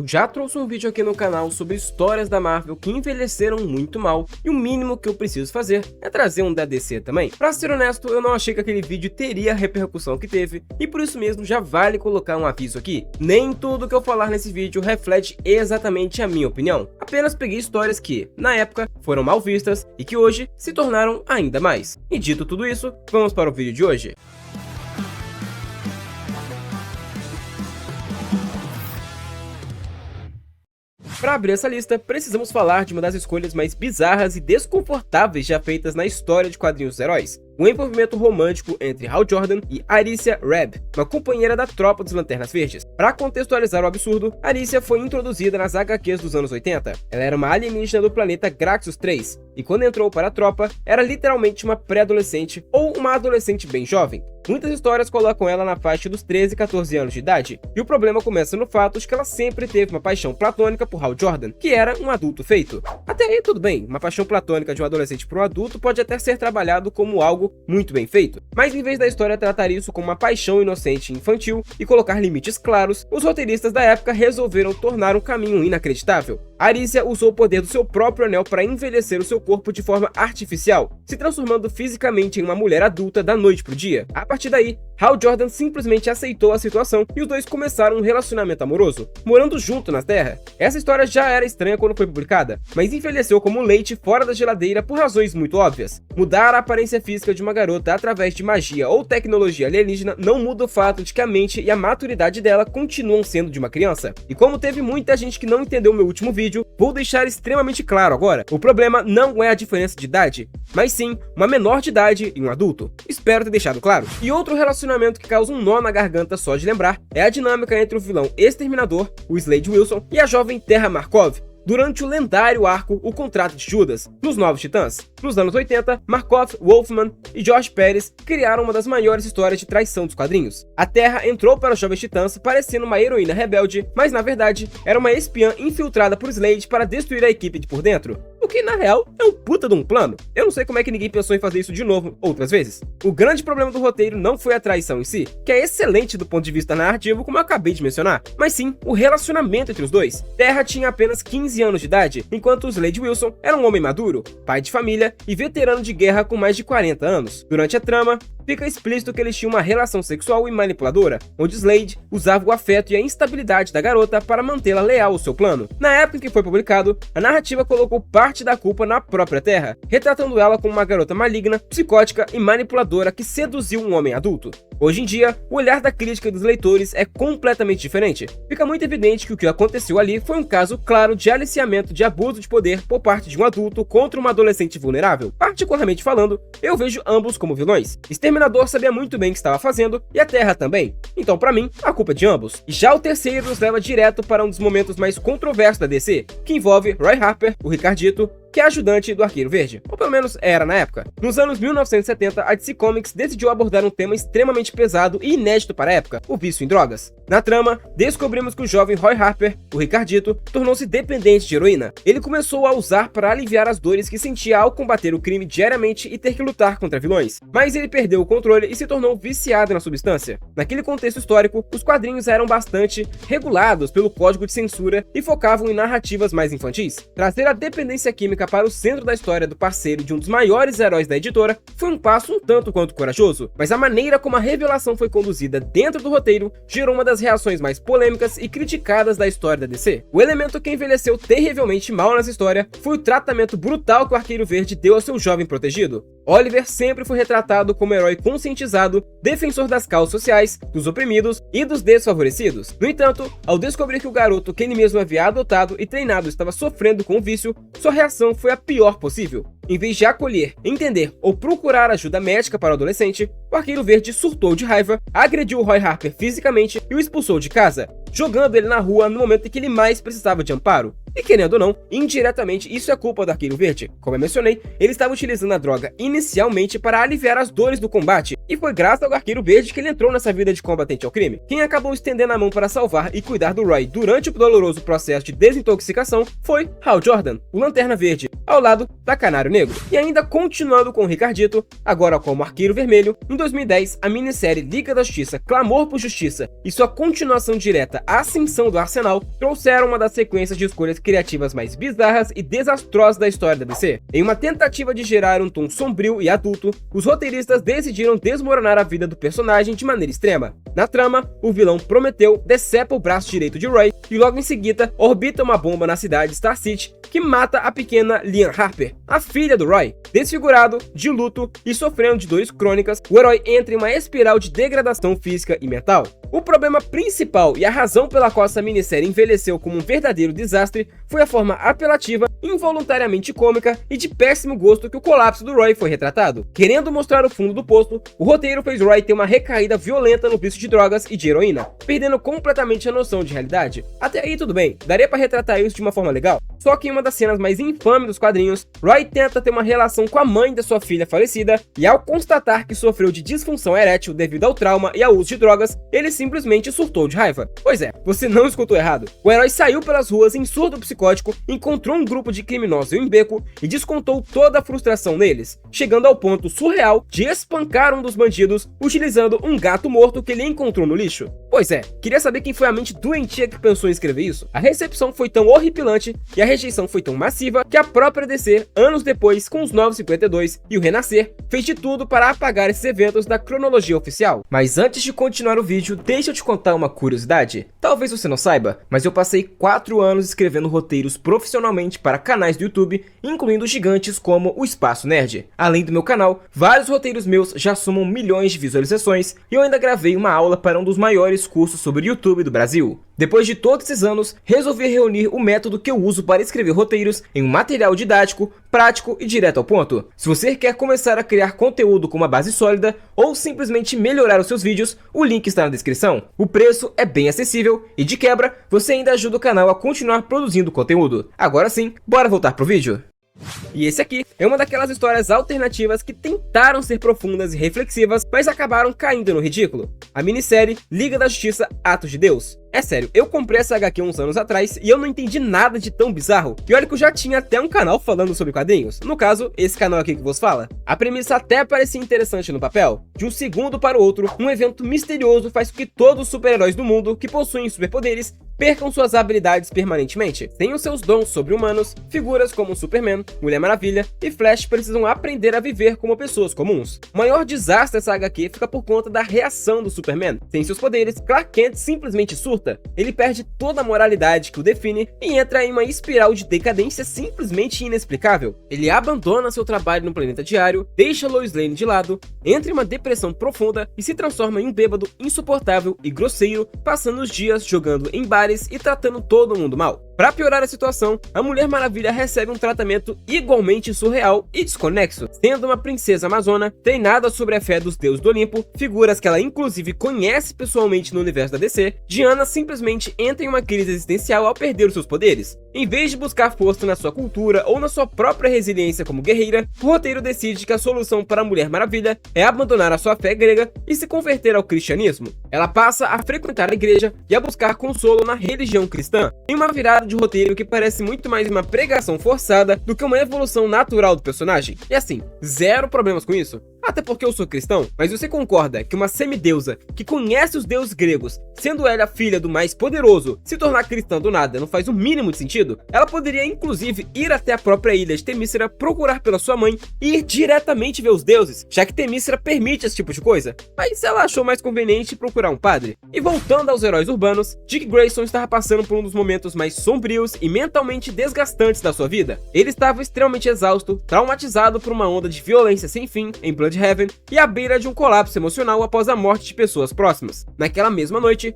Eu já trouxe um vídeo aqui no canal sobre histórias da Marvel que envelheceram muito mal, e o mínimo que eu preciso fazer é trazer um da DC também. Pra ser honesto, eu não achei que aquele vídeo teria a repercussão que teve, e por isso mesmo já vale colocar um aviso aqui. Nem tudo que eu falar nesse vídeo reflete exatamente a minha opinião. Apenas peguei histórias que, na época, foram mal vistas e que hoje se tornaram ainda mais. E dito tudo isso, vamos para o vídeo de hoje. Para abrir essa lista, precisamos falar de uma das escolhas mais bizarras e desconfortáveis já feitas na história de quadrinhos dos heróis: o envolvimento romântico entre Hal Jordan e Arisia Reb, uma companheira da tropa dos Lanternas Verdes. Para contextualizar o absurdo, Arisia foi introduzida nas HQs dos anos 80. Ela era uma alienígena do planeta Graxus 3, e quando entrou para a tropa, era literalmente uma pré-adolescente ou uma adolescente bem jovem. Muitas histórias colocam ela na faixa dos 13 e 14 anos de idade, e o problema começa no fato de que ela sempre teve uma paixão platônica por Hal Jordan, que era um adulto feito. Até aí tudo bem, uma paixão platônica de um adolescente para um adulto pode até ser trabalhado como algo muito bem feito, mas em vez da história tratar isso como uma paixão inocente e infantil e colocar limites claros, os roteiristas da época resolveram tornar um caminho inacreditável. Arisia usou o poder do seu próprio anel para envelhecer o seu corpo de forma artificial, se transformando fisicamente em uma mulher adulta da noite pro dia. A partir daí, Hal Jordan simplesmente aceitou a situação e os dois começaram um relacionamento amoroso, morando junto na Terra. Essa história já era estranha quando foi publicada, mas envelheceu como leite fora da geladeira por razões muito óbvias. Mudar a aparência física de uma garota através de magia ou tecnologia alienígena não muda o fato de que a mente e a maturidade dela continuam sendo de uma criança. E como teve muita gente que não entendeu meu último vídeo, vou deixar extremamente claro agora: o problema não é a diferença de idade, mas sim uma menor de idade e um adulto. Espero ter deixado claro. E outro relacionamento que causa um nó na garganta só de lembrar é a dinâmica entre o vilão Exterminador, o Slade Wilson, e a jovem Terra Markov, durante o lendário arco O Contrato de Judas, nos Novos Titãs. Nos anos 80, Markov, Wolfman e George Pérez criaram uma das maiores histórias de traição dos quadrinhos. A Terra entrou para os Jovens Titãs parecendo uma heroína rebelde, mas na verdade era uma espiã infiltrada por Slade para destruir a equipe de por dentro. O que na real é um puta de um plano. Eu não sei como é que ninguém pensou em fazer isso de novo outras vezes. O grande problema do roteiro não foi a traição em si, que é excelente do ponto de vista narrativo, como eu acabei de mencionar, mas sim o relacionamento entre os dois. Terra tinha apenas 15 anos de idade, enquanto Slade Wilson era um homem maduro, pai de família e veterano de guerra com mais de 40 anos. Durante a trama, fica explícito que eles tinham uma relação sexual e manipuladora, onde Slade usava o afeto e a instabilidade da garota para mantê-la leal ao seu plano. Na época em que foi publicado, a narrativa colocou parte da culpa na própria Terra, retratando ela como uma garota maligna, psicótica e manipuladora que seduziu um homem adulto. Hoje em dia, o olhar da crítica dos leitores é completamente diferente. Fica muito evidente que o que aconteceu ali foi um caso claro de aliciamento de abuso de poder por parte de um adulto contra uma adolescente vulnerável. Particularmente falando, eu vejo ambos como vilões. Exterminador sabia muito bem o que estava fazendo, e a Terra também. Então, pra mim, a culpa é de ambos. E já o terceiro nos leva direto para um dos momentos mais controversos da DC, que envolve Roy Harper, o Ricardito, que é ajudante do Arqueiro Verde, ou pelo menos era na época. Nos anos 1970, a DC Comics decidiu abordar um tema extremamente pesado e inédito para a época: o vício em drogas. Na trama, descobrimos que o jovem Roy Harper, o Ricardito, tornou-se dependente de heroína. Ele começou a usar para aliviar as dores que sentia ao combater o crime diariamente e ter que lutar contra vilões. Mas ele perdeu o controle e se tornou viciado na substância. Naquele contexto histórico, os quadrinhos eram bastante regulados pelo código de censura e focavam em narrativas mais infantis. Trazer a dependência química para o centro da história do parceiro de um dos maiores heróis da editora foi um passo um tanto quanto corajoso, mas a maneira como a revelação foi conduzida dentro do roteiro gerou uma das reações mais polêmicas e criticadas da história da DC. O elemento que envelheceu terrivelmente mal nessa história foi o tratamento brutal que o Arqueiro Verde deu ao seu jovem protegido. Oliver sempre foi retratado como um herói conscientizado, defensor das causas sociais, dos oprimidos e dos desfavorecidos. No entanto, ao descobrir que o garoto que ele mesmo havia adotado e treinado estava sofrendo com o vício, sua reação foi a pior possível. Em vez de acolher, entender ou procurar ajuda médica para o adolescente, o Arqueiro Verde surtou de raiva, agrediu Roy Harper fisicamente e o expulsou de casa, jogando ele na rua no momento em que ele mais precisava de amparo. E querendo ou não, indiretamente isso é culpa do Arqueiro Verde. Como eu mencionei, ele estava utilizando a droga inicialmente para aliviar as dores do combate, e foi graças ao Arqueiro Verde que ele entrou nessa vida de combatente ao crime. Quem acabou estendendo a mão para salvar e cuidar do Roy durante o doloroso processo de desintoxicação foi Hal Jordan, o Lanterna Verde, ao lado da Canário Negro. E ainda continuando com o Ricardito, agora como Arqueiro Vermelho, em 2010 a minissérie Liga da Justiça Clamor por Justiça e sua continuação direta Ascensão do Arsenal trouxeram uma das sequências de escolhas criativas mais bizarras e desastrosas da história da DC. Em uma tentativa de gerar um tom sombrio e adulto, os roteiristas decidiram desmoronar a vida do personagem de maneira extrema. Na trama, o vilão Prometeu decepa o braço direito de Roy e logo em seguida orbita uma bomba na cidade Star City que mata a pequena Lian Harper, a filha do Roy. Desfigurado, de luto e sofrendo de dores crônicas, o herói entra em uma espiral de degradação física e mental. O problema principal e a razão pela qual essa minissérie envelheceu como um verdadeiro desastre foi a forma apelativa, involuntariamente cômica e de péssimo gosto que o colapso do Roy foi retratado. Querendo mostrar o fundo do poço, o roteiro fez Roy ter uma recaída violenta no vício de drogas e de heroína, perdendo completamente a noção de realidade. Até aí tudo bem, daria pra retratar isso de uma forma legal. Só que em uma das cenas mais infames dos quadrinhos, Roy tenta ter uma relação com a mãe da sua filha falecida e ao constatar que sofreu de disfunção erétil devido ao trauma e ao uso de drogas, ele simplesmente surtou de raiva. Pois é, você não escutou errado. O herói saiu pelas ruas em surdo psicótico, encontrou um grupo de criminosos em um beco e descontou toda a frustração neles, chegando ao ponto surreal de espancar um dos bandidos utilizando um gato morto que ele encontrou no lixo. Pois é, queria saber quem foi a mente doentia que pensou em escrever isso. A recepção foi tão horripilante e a rejeição foi tão massiva que a própria DC, anos depois, com os 952 e o Renascer, fez de tudo para apagar esses eventos da cronologia oficial. Mas antes de continuar o vídeo, deixa eu te contar uma curiosidade. Talvez você não saiba, mas eu passei 4 anos escrevendo roteiros profissionalmente para canais do YouTube, incluindo gigantes como o Espaço Nerd. Além do meu canal, vários roteiros meus já somam milhões de visualizações e eu ainda gravei uma aula para um dos maiores cursos sobre YouTube do Brasil. Depois de todos esses anos, resolvi reunir o método que eu uso para escrever roteiros em um material didático, prático e direto ao ponto. Se você quer começar a criar conteúdo com uma base sólida ou simplesmente melhorar os seus vídeos, o link está na descrição. O preço é bem acessível e de quebra, você ainda ajuda o canal a continuar produzindo conteúdo. Agora sim, bora voltar pro vídeo. E esse aqui é uma daquelas histórias alternativas que tentaram ser profundas e reflexivas, mas acabaram caindo no ridículo. A minissérie Liga da Justiça Atos de Deus. É sério, eu comprei essa HQ uns anos atrás e eu não entendi nada de tão bizarro. E olha que eu já tinha até um canal falando sobre quadrinhos. No caso, esse canal aqui que vos fala. A premissa até parecia interessante no papel. De um segundo para o outro, um evento misterioso faz com que todos os super-heróis do mundo que possuem superpoderes percam suas habilidades permanentemente. Sem os seus dons sobre-humanos, figuras como Superman, Mulher Maravilha e Flash precisam aprender a viver como pessoas comuns. O maior desastre dessa HQ fica por conta da reação do Superman. Sem seus poderes, Clark Kent simplesmente surta. Ele perde toda a moralidade que o define e entra em uma espiral de decadência simplesmente inexplicável. Ele abandona seu trabalho no planeta diário, deixa Lois Lane de lado, entra em uma depressão profunda e se transforma em um bêbado insuportável e grosseiro, passando os dias jogando em bares e tratando todo mundo mal. Para piorar a situação, a Mulher Maravilha recebe um tratamento igualmente surreal e desconexo. Sendo uma princesa amazona, treinada sobre a fé dos deuses do Olimpo, figuras que ela inclusive conhece pessoalmente no universo da DC, Diana simplesmente entra em uma crise existencial ao perder os seus poderes. Em vez de buscar força na sua cultura ou na sua própria resiliência como guerreira, o roteiro decide que a solução para a Mulher Maravilha é abandonar a sua fé grega e se converter ao cristianismo. Ela passa a frequentar a igreja e a buscar consolo na religião cristã, em uma virada de roteiro que parece muito mais uma pregação forçada do que uma evolução natural do personagem. E assim, zero problemas com isso. Até porque eu sou cristão, mas você concorda que uma semideusa que conhece os deuses gregos, sendo ela a filha do mais poderoso, se tornar cristã do nada não faz o mínimo de sentido? Ela poderia inclusive ir até a própria ilha de Temícera procurar pela sua mãe e ir diretamente ver os deuses, já que Temícera permite esse tipo de coisa. Mas ela achou mais conveniente procurar um padre. E voltando aos heróis urbanos, Dick Grayson estava passando por um dos momentos mais sombrios e mentalmente desgastantes da sua vida. Ele estava extremamente exausto, traumatizado por uma onda de violência sem fim em Bloodhaven e à beira de um colapso emocional após a morte de pessoas próximas. Naquela mesma noite,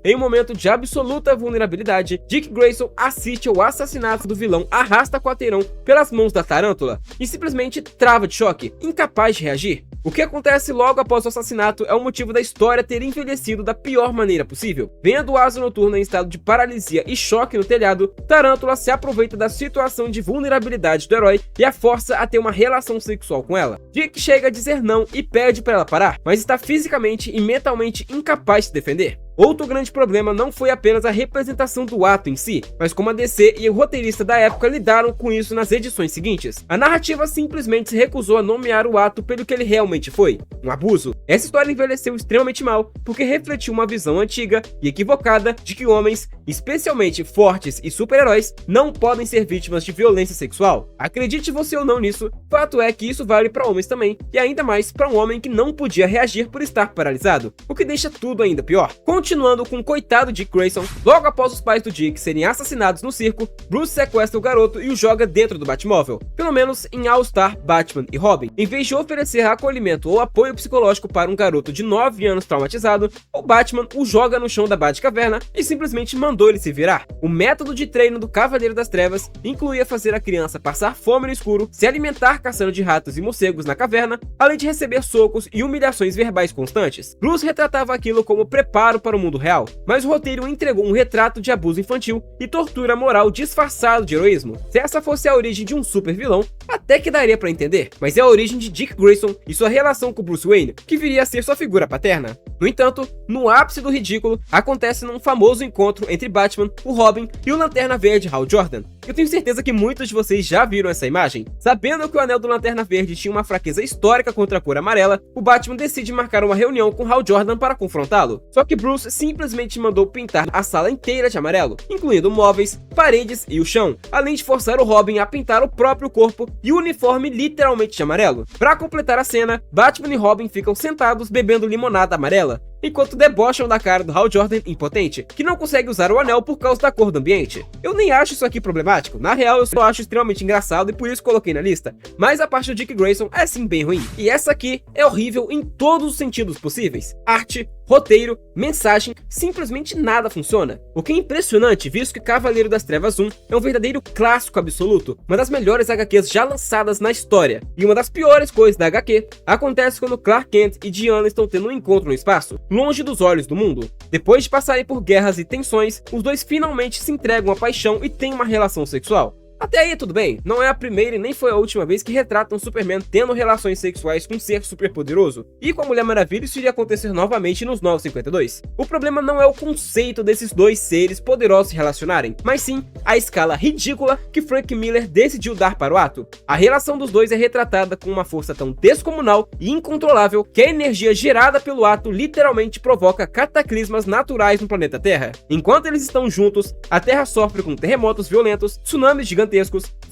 em um momento de absoluta vulnerabilidade, Dick Grayson assiste ao assassinato do vilão Arrasta Quarteirão pelas mãos da Tarântula e simplesmente trava de choque, incapaz de reagir. O que acontece logo após o assassinato é o motivo da história ter envelhecido da pior maneira possível. Vendo o Asa Noturna em estado de paralisia e choque no telhado, Tarântula se aproveita da situação de vulnerabilidade do herói e a força a ter uma relação sexual com ela. Dick chega a dizer não e pede para ela parar, mas está fisicamente e mentalmente incapaz de se defender. Outro grande problema não foi apenas a representação do ato em si, mas como a DC e o roteirista da época lidaram com isso nas edições seguintes. A narrativa simplesmente se recusou a nomear o ato pelo que ele realmente foi, um abuso. Essa história envelheceu extremamente mal, porque refletiu uma visão antiga e equivocada de que homens, especialmente fortes e super-heróis, não podem ser vítimas de violência sexual. Acredite você ou não nisso, fato é que isso vale para homens também, e ainda mais para um homem que não podia reagir por estar paralisado, o que deixa tudo ainda pior. Continuando com o coitado Dick Grayson, logo após os pais do Dick serem assassinados no circo, Bruce sequestra o garoto e o joga dentro do Batmóvel, pelo menos em All Star, Batman e Robin. Em vez de oferecer acolhimento ou apoio psicológico para um garoto de 9 anos traumatizado, o Batman o joga no chão da Batcaverna e simplesmente mandou ele se virar. O método de treino do Cavaleiro das Trevas incluía fazer a criança passar fome no escuro, se alimentar caçando de ratos e morcegos na caverna, além de receber socos e humilhações verbais constantes. Bruce retratava aquilo como preparo para o mundo real, mas o roteiro entregou um retrato de abuso infantil e tortura moral disfarçado de heroísmo. Se essa fosse a origem de um super vilão, até que daria pra entender, mas é a origem de Dick Grayson e sua relação com Bruce Wayne, que viria a ser sua figura paterna. No entanto, no ápice do ridículo, acontece num famoso encontro entre Batman, o Robin e o Lanterna Verde Hal Jordan. Eu tenho certeza que muitos de vocês já viram essa imagem. Sabendo que o anel do Lanterna Verde tinha uma fraqueza histórica contra a cor amarela, o Batman decide marcar uma reunião com Hal Jordan para confrontá-lo. Só que Bruce simplesmente mandou pintar a sala inteira de amarelo, incluindo móveis, paredes e o chão, além de forçar o Robin a pintar o próprio corpo e o uniforme literalmente de amarelo. Para completar a cena, Batman e Robin ficam sentados bebendo limonada amarela, enquanto debocham da cara do Hal Jordan impotente, que não consegue usar o anel por causa da cor do ambiente. Eu nem acho isso aqui problemático, na real eu só acho extremamente engraçado e por isso coloquei na lista, mas a parte do Dick Grayson é sim bem ruim. E essa aqui é horrível em todos os sentidos possíveis. Arte, roteiro, mensagem, simplesmente nada funciona. O que é impressionante, visto que Cavaleiro das Trevas 1 é um verdadeiro clássico absoluto, uma das melhores HQs já lançadas na história. E uma das piores coisas da HQ acontece quando Clark Kent e Diana estão tendo um encontro no espaço, longe dos olhos do mundo. Depois de passarem por guerras e tensões, os dois finalmente se entregam à paixão e têm uma relação sexual. Até aí tudo bem, não é a primeira e nem foi a última vez que retratam Superman tendo relações sexuais com um ser superpoderoso, e com a Mulher Maravilha isso iria acontecer novamente nos 952. O problema não é o conceito desses dois seres poderosos se relacionarem, mas sim a escala ridícula que Frank Miller decidiu dar para o ato. A relação dos dois é retratada com uma força tão descomunal e incontrolável que a energia gerada pelo ato literalmente provoca cataclismas naturais no planeta Terra. Enquanto eles estão juntos, a Terra sofre com terremotos violentos, tsunamis gigantescos,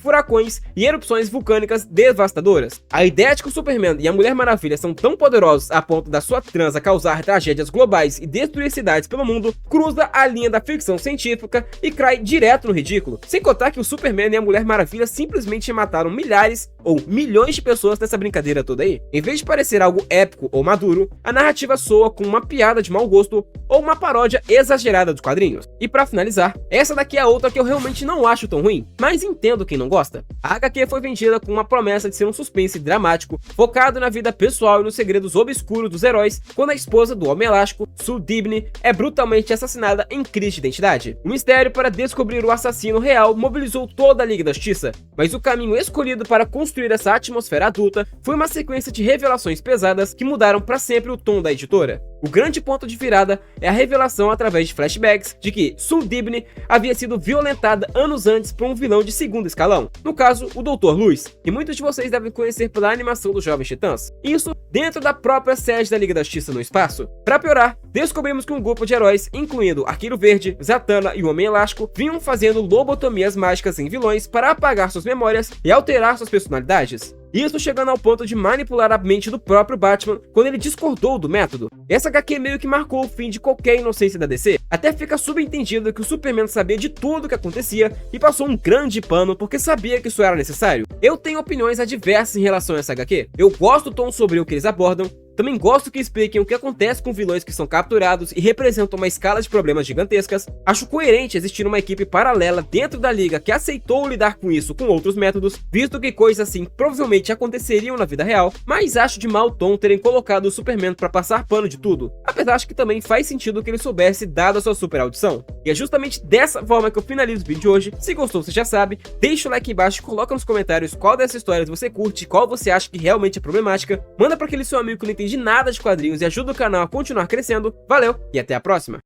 furacões e erupções vulcânicas devastadoras. A ideia de que o Superman e a Mulher Maravilha são tão poderosos a ponto da sua transa causar tragédias globais e destruir cidades pelo mundo cruza a linha da ficção científica e cai direto no ridículo. Sem contar que o Superman e a Mulher Maravilha simplesmente mataram milhares ou milhões de pessoas nessa brincadeira toda aí. Em vez de parecer algo épico ou maduro, a narrativa soa com uma piada de mau gosto ou uma paródia exagerada dos quadrinhos. E pra finalizar, essa daqui é a outra que eu realmente não acho tão ruim, mas entendo quem não gosta. A HQ foi vendida com uma promessa de ser um suspense dramático, focado na vida pessoal e nos segredos obscuros dos heróis, quando a esposa do Homem Elástico, Sue Dibny, é brutalmente assassinada em crise de identidade. O mistério para descobrir o assassino real mobilizou toda a Liga da Justiça, mas o caminho escolhido para construir essa atmosfera adulta foi uma sequência de revelações pesadas que mudaram para sempre o tom da editora. O grande ponto de virada é a revelação através de flashbacks de que Sue Dibny havia sido violentada anos antes por um vilão de segundo escalão, no caso o Dr. Luz, que muitos de vocês devem conhecer pela animação dos Jovens Titãs. Isso dentro da própria sede da Liga da Justiça no espaço. Para piorar, descobrimos que um grupo de heróis, incluindo Arqueiro Verde, Zatanna e o Homem Elástico, vinham fazendo lobotomias mágicas em vilões para apagar suas memórias e alterar suas personalidades. Isso chegando ao ponto de manipular a mente do próprio Batman quando ele discordou do método. Essa HQ meio que marcou o fim de qualquer inocência da DC. Até fica subentendido que o Superman sabia de tudo o que acontecia e passou um grande pano porque sabia que isso era necessário. Eu tenho opiniões adversas em relação a essa HQ. Eu gosto do tom sombrio que eles abordam, Também gosto que expliquem o que acontece com vilões que são capturados e representam uma escala de problemas gigantescas. Acho coerente existir uma equipe paralela dentro da liga que aceitou lidar com isso com outros métodos, visto que coisas assim provavelmente aconteceriam na vida real, mas acho de mau tom terem colocado o Superman pra passar pano de tudo, apesar de que também faz sentido que ele soubesse dado a sua super audição. E é justamente dessa forma que eu finalizo o vídeo de hoje. Se gostou, você já sabe, deixa o like embaixo e coloca nos comentários qual dessas histórias você curte, qual você acha que realmente é problemática, manda pra aquele seu amigo que não entende nada de quadrinhos e ajuda o canal a continuar crescendo. Valeu e até a próxima!